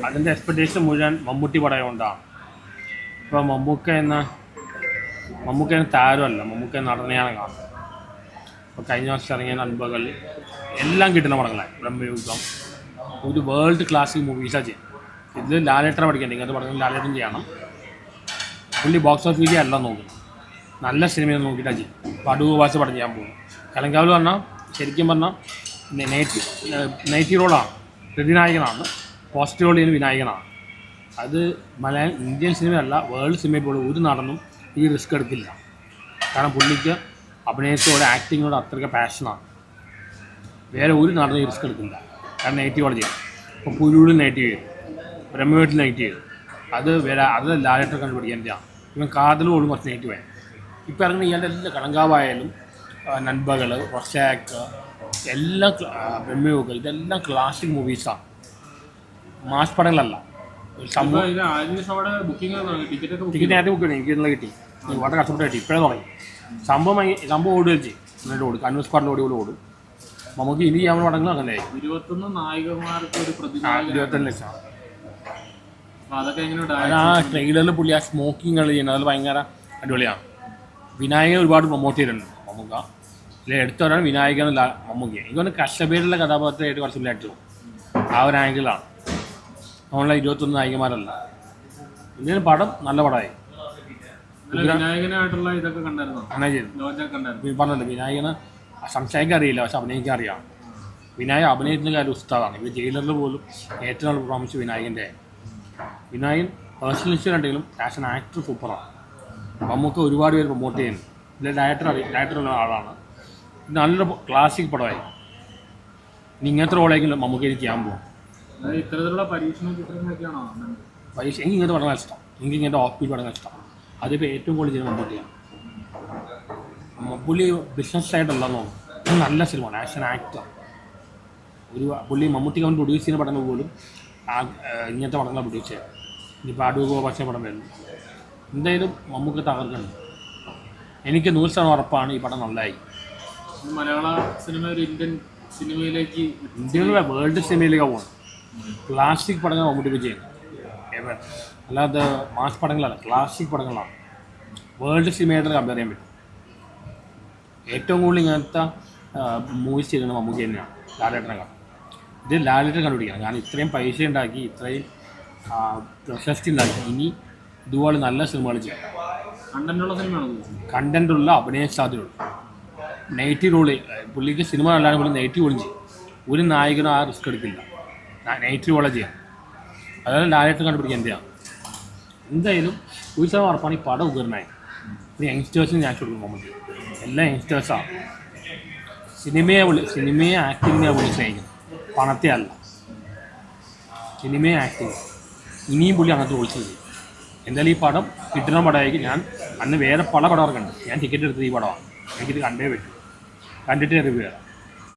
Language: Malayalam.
അതിൻ്റെ എക്സ്പെക്റ്റേഷൻ മുഴുവൻ മമ്മൂട്ടി പടമായതുകൊണ്ടാണ്. ഇപ്പോൾ മമ്മൂക്ക താരമല്ല, മമ്മൂക്ക നടനെയാണ് കാണുന്നത്. ഇപ്പോൾ കഴിഞ്ഞ വർഷം ഇറങ്ങിയ നൻപകൽ എല്ലാം കിട്ടുന്ന പടങ്ങളാണ്. ബ്രഹ്മയുഗം ഒരു വേൾഡ് ക്ലാസിക് മൂവീസാണ് ചെയ്യുന്നത്. ഇത് ലാലേട്ടനെ പഠിക്കേണ്ടത്, ഇങ്ങനത്തെ പടങ്ങൾ ലാലേട്ടൻ ചെയ്യണം. പുള്ളി ബോക്സ് ഓഫീസിൽ എല്ലാം നോക്കുന്നത്, നല്ല സിനിമയിൽ നോക്കിയിട്ടാണ് ചെയ്യും. ഇപ്പോൾ അടൂർ ഭാഷ പടം ചെയ്യാൻ പോകും. കലങ്കാവൽ പറഞ്ഞാൽ ശരിക്കും പറഞ്ഞാൽ നെഗറ്റീവ് റോളാണ്, പ്രതിനായകനാണ്. പോസിറ്റീവ് റോൾ ചെയ്യുന്ന വിനായകനാണ്. അത് ഇന്ത്യൻ സിനിമയല്ല, വേൾഡ് സിനിമയിൽ പോലും ഒരു നടനും ഈ റിസ്ക് എടുക്കില്ല. കാരണം പുള്ളിക്ക് അഭിനയത്തോടെ ആക്ടിങ്ങിനോട് അത്രയ്ക്ക് പാഷനാണ്. വേറെ ഒരു നടനും ഈ റിസ്ക് എടുക്കില്ല. കാരണം നെഗറ്റീവ് റോൾ ചെയ്യും. ഇപ്പോൾ പുരൂരിൽ നെഗറ്റീവ് ചെയ്യും, ബ്രഹ്മവീട്ടിൽ നെഗറ്റീവ് ചെയ്യും. അത് ലാലേട്ടൻ കണ്ടുപിടിക്കേണ്ടതാണ്. ഇവൻ കാതലോടും കുറച്ച് നെഗറ്റീവ് ആയി. ഇപ്പോൾ ഇറങ്ങുന്ന ഇയാളുടെ എല്ലാ കലങ്കാവായാലും നൻപകൾ, റൊഷാക്ക് എല്ലാം ബ്രഹ്മയുഗം ഇതെല്ലാം ക്ലാസിക് മൂവീസാണ്, മാസ് പടങ്ങളല്ല. ടിക്കറ്റ് നേരത്തെ ബുക്ക് ചെയ്തു, എനിക്ക് കിട്ടി. വളരെ കഷ്ടപ്പെട്ട് കിട്ടി, ഇപ്പോഴേ തുടങ്ങി. സംഭവം ഓടുകയും ചെയ്യും. എന്നിട്ട് ഓടും, കൺവീൻസ് പാർട്ടിൽ ഓടും. നമുക്ക് ഇനി ചെയ്യാവുന്ന പടങ്ങൾ അങ്ങനെ 21 നായികമാർക്ക് ഒരു 21 ലക്ഷം. ആ ട്രെയിലറിൽ പുള്ളി ആ സ്മോക്കിങ് കളി ചെയ്യുന്നത് അത് ഭയങ്കര അടിപൊളിയാണ്. വിനായകൻ ഒരുപാട് പ്രൊമോട്ട് ചെയ്തിട്ടുണ്ട് മമ്മൂക്ക. ഇതിൽ എടുത്തവരാണ് വിനായകൻ എന്നല്ല മമ്മൂക്ക. എനിക്കൊന്ന് കഷ്ടപേരുള്ള കഥാപാത്രമായിട്ട് കുറച്ച് മുന്നിലായിട്ട് പോകും. ആ ഒരു ആംഗിളാണ്. നമ്മളുടെ 21 നായികമാരല്ല. ഇതിന് പടം നല്ല പടമായി. വിനായകനായിട്ടുള്ള ഇതൊക്കെ കണ്ടായിരുന്നു, അങ്ങനെ ചെയ്തു പറഞ്ഞിട്ടുണ്ട്. വിനായകന് സംശയിക്കാൻ അറിയില്ല, പക്ഷെ അഭിനയിക്കാൻ അറിയാം. വിനായകൻ അഭിനയത്തിൻ്റെ കാര്യം ഉസ്താദാണ്. ഇത് ജയിലറിൽ പോലും ഏറ്റവും നല്ല പെർഫോമൻസ് വിനായകൻ്റെ. വിനായകൻ പേഴ്സണലിസ്റ്റ് ഉണ്ടെങ്കിലും ആസ് ആൻ ആക്ടർ സൂപ്പറാണ്. നമുക്ക് ഒരുപാട് പേര് പ്രൊമോട്ട് ചെയ്യുന്നു. ഇതിൽ ഡയറക്ടറുള്ള ആളാണ്. ഇത് നല്ലൊരു ക്ലാസിക് പടമായി. ഇനി ഇങ്ങനത്തെ റോളായിരിക്കും നമുക്ക് എനിക്ക് ചെയ്യാൻ പോകും. ഇത്തരത്തിലുള്ള പരീക്ഷണ ചിത്രങ്ങളൊക്കെയാണോ? എനിക്ക് ഇങ്ങനത്തെ പടങ്ങൾ ഇഷ്ടം. എനിക്ക് ഇങ്ങനത്തെ ഓഫ് ബീറ്റ് പടങ്ങൾ ഇഷ്ടം. അതിപ്പോൾ ഏറ്റവും കൂടുതൽ ചെയ്യുന്നത് മമ്മൂട്ടിയാണ്. പുള്ളി ബിസിനസ് സൈഡല്ലെന്ന് തോന്നുന്നു. നല്ല സിനിമയാണ്, ആസ് ആൻ ആക്ടർ. പുള്ളി മമ്മൂട്ടിക്ക് അവൻ പ്രൊഡ്യൂസ് ചെയ്യുന്ന പടങ്ങൾ പോലും ഇങ്ങനത്തെ പടങ്ങളാണ് പ്രൊഡ്യൂസ് ചെയ്യുക. ഇനിയിപ്പോൾ അടൂർ ഭാഷ പടം വരുന്നു. എന്തായാലും മമ്മൂക്ക തകർക്കുന്നുണ്ട്. എനിക്ക് 100% ഉറപ്പാണ് ഈ പടം നല്ലതായി. മലയാള സിനിമ ഒരു ഇന്ത്യൻ സിനിമയിലേക്ക്, വേൾഡ് സിനിമയിലേക്ക് പോകണം. ക്ലാസിക് പടങ്ങൾ മമ്മൂട്ടിക്ക് ചെയ്യുന്നത്, അല്ലാതെ മാസ് പടങ്ങളല്ല, ക്ലാസിക് പടങ്ങളാണ്. വേൾഡ് സിനിമയായിട്ട് കമ്പയർ ചെയ്യാൻ പറ്റും. ഏറ്റവും കൂടുതൽ ഇങ്ങനത്തെ മൂവീസ് ചെയ്യുന്നത് മമ്മൂക്ക തന്നെയാണ്, ലാലേട്ടനൊക്കെ. ഇത് ലാലേട്ടൻ കണ്ടുപിടിക്കണം. കാരണം ഇത്രയും പൈസ ഉണ്ടാക്കി, ഇത്രയും പ്രശസ്തി ഉണ്ടാക്കി, ഇനി ഇതുപോലെ നല്ല സിനിമകൾ ചെയ്യാം. കണ്ടൻറ്റുള്ള അഭിനയ സാധ്യതയുള്ളൂ. നെഗറ്റീവ് റോള് പുള്ളിക്ക് സിനിമ നല്ലതാണ്, പുള്ളി നെഗറ്റീവ് റോളും ചെയ്യും. ഒരു നായകനും ആ റിസ്ക് എടുക്കില്ല, നെഗറ്റീവ് റോളെ ചെയ്യാം. അതായത് ലാലേട്ടൻ കണ്ടുപിടിക്കാൻ എന്തിനാണ്. എന്തായാലും 100% ഉറപ്പാണ് ഈ പടം ഉയർന്നായി. ഒരു യങ്സ്റ്റേഴ്സിന് ഞാൻ കൊടുക്കും മമ്മൂട്ടി. എല്ലാ യങ്സ്റ്റേഴ്സാണ് സിനിമയെ ആക്ടിങ്ങിനെ പുള്ളി സ്നേഹിക്കുന്നത്, പണത്തെ അല്ല. സിനിമയെ ആക്ടിങ് ഇനിയും പുള്ളി അങ്ങനത്തെ റോൾസ് ചെയ്യും. എന്തായാലും ഈ പടം കിട്ടുന്ന പടമായിരിക്കും. ഞാൻ അന്ന് വേറെ പല പടം ഇറക്കുന്നുണ്ട്. ഞാൻ ടിക്കറ്റ് എടുത്തത് ഈ പടമാണ്. എനിക്കിത് കണ്ടേ പറ്റും. കണ്ടിട്ട് റിവ്യൂ ചെയ്യാം.